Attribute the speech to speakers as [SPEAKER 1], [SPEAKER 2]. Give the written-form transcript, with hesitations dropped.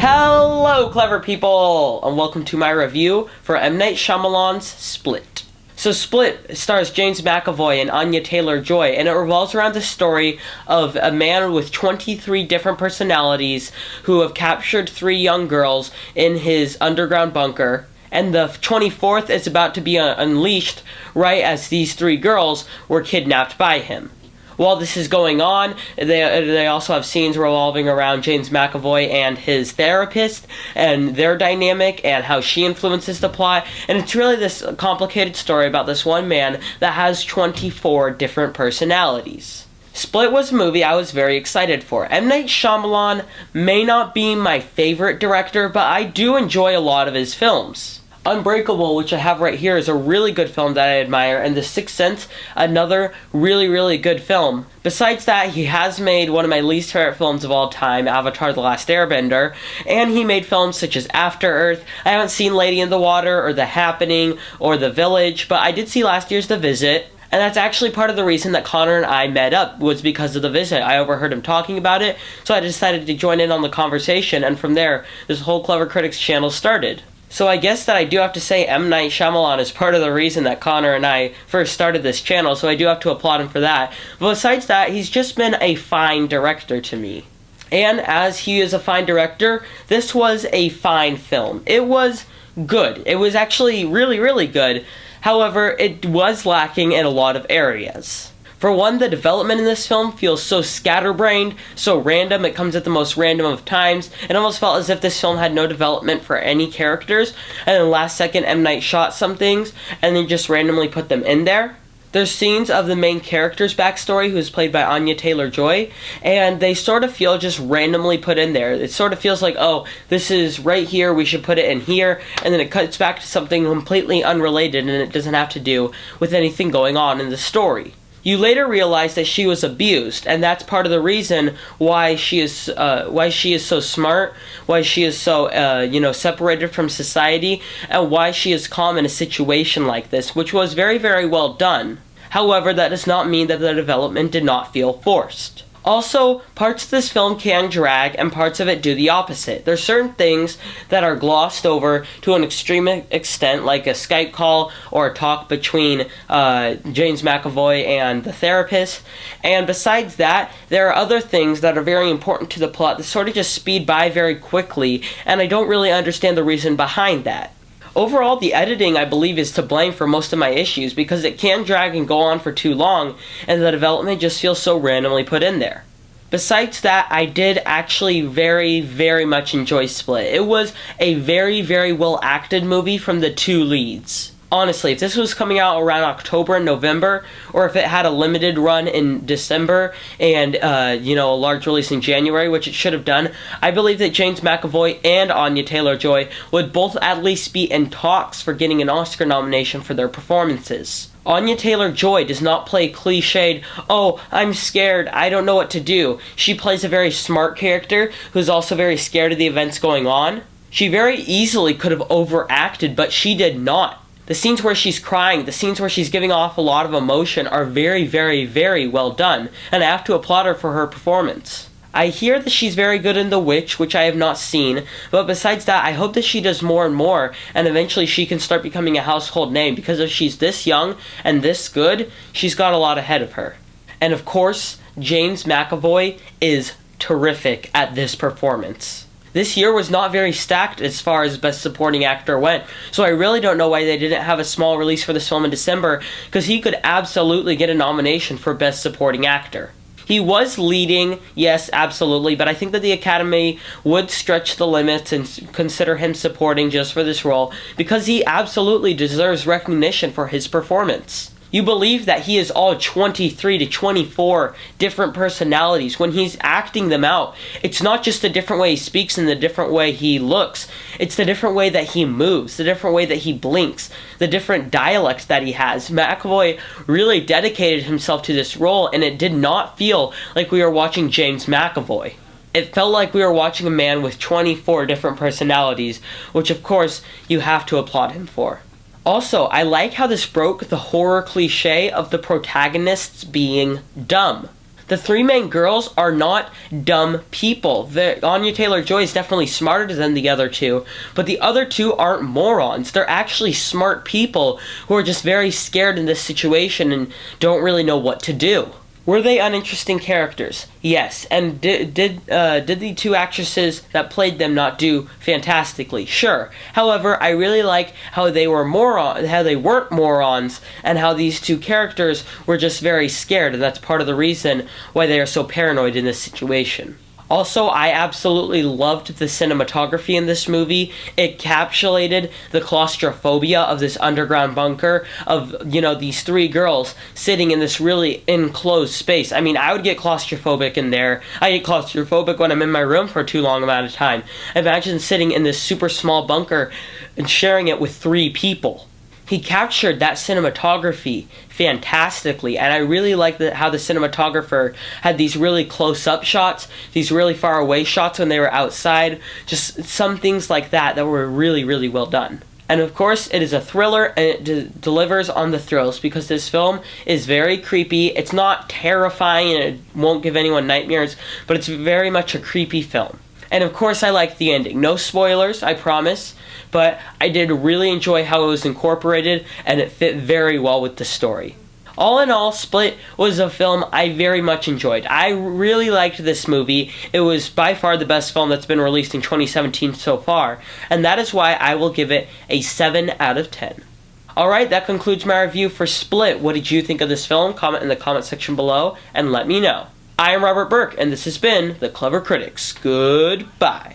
[SPEAKER 1] Hello, clever people, and welcome to my review for M. Night Shyamalan's Split. So Split stars James McAvoy and Anya Taylor-Joy, and it revolves around the story of a man with 23 different personalities who have captured 3 young girls in his underground bunker, and the 24th is about to be unleashed right as these 3 girls were kidnapped by him. While this is going on, they also have scenes revolving around James McAvoy and his therapist and their dynamic and how she influences the plot. And it's really this complicated story about this one man that has 24 different personalities. Split was a movie I was very excited for. M. Night Shyamalan may not be my favorite director, but I do enjoy a lot of his films. Unbreakable, which I have right here, is a really good film that I admire, and The Sixth Sense, another really good film. Besides that, he has made one of my least favorite films of all time, Avatar: The Last Airbender, and he made films such as After Earth. I haven't seen Lady in the Water, or The Happening, or The Village, but I did see last year's The Visit. And that's actually part of the reason that Connor and I met up, was because of The Visit. I overheard him talking about it, so I decided to join in on the conversation, and from there, this whole Clever Critics channel started. So I guess that I do have to say M. Night Shyamalan is part of the reason that Connor and I first started this channel, so I do have to applaud him for that. But besides that, he's just been a fine director to me. And as he is a fine director, this was a fine film. It was good. It was actually really good. However, it was lacking in a lot of areas. For one, the development in this film feels so scatterbrained, so random, it comes at the most random of times. It almost felt as if this film had no development for any characters, and then last second M. Night shot some things, and then just randomly put them in there. There's scenes of the main character's backstory, who is played by Anya Taylor-Joy, and they sort of feel just randomly put in there. It sort of feels like, oh, this is right here, we should put it in here, and then it cuts back to something completely unrelated, and it doesn't have to do with anything going on in the story. You later realize that she was abused, and that's part of the reason why she is so smart, why she is so separated from society, and why she is calm in a situation like this, which was very well done. However, that does not mean that the development did not feel forced. Also, parts of this film can drag, and parts of it do the opposite. There's certain things that are glossed over to an extreme extent, like a Skype call or a talk between James McAvoy and the therapist. And besides that, there are other things that are very important to the plot that sort of just speed by very quickly, and I don't really understand the reason behind that. Overall, the editing, I believe, is to blame for most of my issues, because it can drag and go on for too long, and the development just feels so randomly put in there. Besides that, I did actually very much enjoy Split. It was a very well acted movie from the 2 leads. Honestly, if this was coming out around October and November, or if it had a limited run in December and, a large release in January, which it should have done, I believe that James McAvoy and Anya Taylor-Joy would both at least be in talks for getting an Oscar nomination for their performances. Anya Taylor-Joy does not play cliched, oh, I'm scared, I don't know what to do. She plays a very smart character who's also very scared of the events going on. She very easily could have overacted, but she did not. The scenes where she's crying, the scenes where she's giving off a lot of emotion are very well done, and I have to applaud her for her performance. I hear that she's very good in The Witch, which I have not seen, but besides that, I hope that she does more and more, and eventually she can start becoming a household name, because if she's this young and this good, she's got a lot ahead of her. And of course, James McAvoy is terrific at this performance. This year was not very stacked as far as Best Supporting Actor went, so I really don't know why they didn't have a small release for this film in December, because he could absolutely get a nomination for Best Supporting Actor. He was leading, yes, absolutely, but I think that the Academy would stretch the limits and consider him supporting just for this role, because he absolutely deserves recognition for his performance. You believe that he is all 23 to 24 different personalities when he's acting them out. It's not just the different way he speaks and the different way he looks. It's the different way that he moves, the different way that he blinks, the different dialects that he has. McAvoy really dedicated himself to this role, and it did not feel like we were watching James McAvoy. It felt like we were watching a man with 24 different personalities, which of course you have to applaud him for. Also, I like how this broke the horror cliche of the protagonists being dumb. The three main girls are not dumb people. Anya Taylor-Joy is definitely smarter than the other two, but the other two aren't morons. They're actually smart people who are just very scared in this situation and don't really know what to do. Were they uninteresting characters? Yes. And did the two actresses that played them not do fantastically? Sure. However, I really like how they weren't morons, and how these two characters were just very scared, and that's part of the reason why they are so paranoid in this situation. Also, I absolutely loved the cinematography in this movie. It encapsulated the claustrophobia of this underground bunker of, these three girls sitting in this really enclosed space. I mean, I would get claustrophobic in there. I get claustrophobic when I'm in my room for too long amount of time. Imagine sitting in this super small bunker and sharing it with three people. He captured that cinematography fantastically, and I really like how the cinematographer had these really close-up shots, these really far-away shots when they were outside, just some things like that were really, really well done. And of course, it is a thriller, and it delivers on the thrills, because this film is very creepy. It's not terrifying, and it won't give anyone nightmares, but it's very much a creepy film. And of course, I like the ending. No spoilers, I promise, but I did really enjoy how it was incorporated, and it fit very well with the story. All in all, Split was a film I very much enjoyed. I really liked this movie. It was by far the best film that's been released in 2017 so far, and that is why I will give it a 7 out of 10. Alright, that concludes my review for Split. What did you think of this film? Comment in the comment section below, and let me know. I am Robert Burke, and this has been The Clever Critics. Goodbye.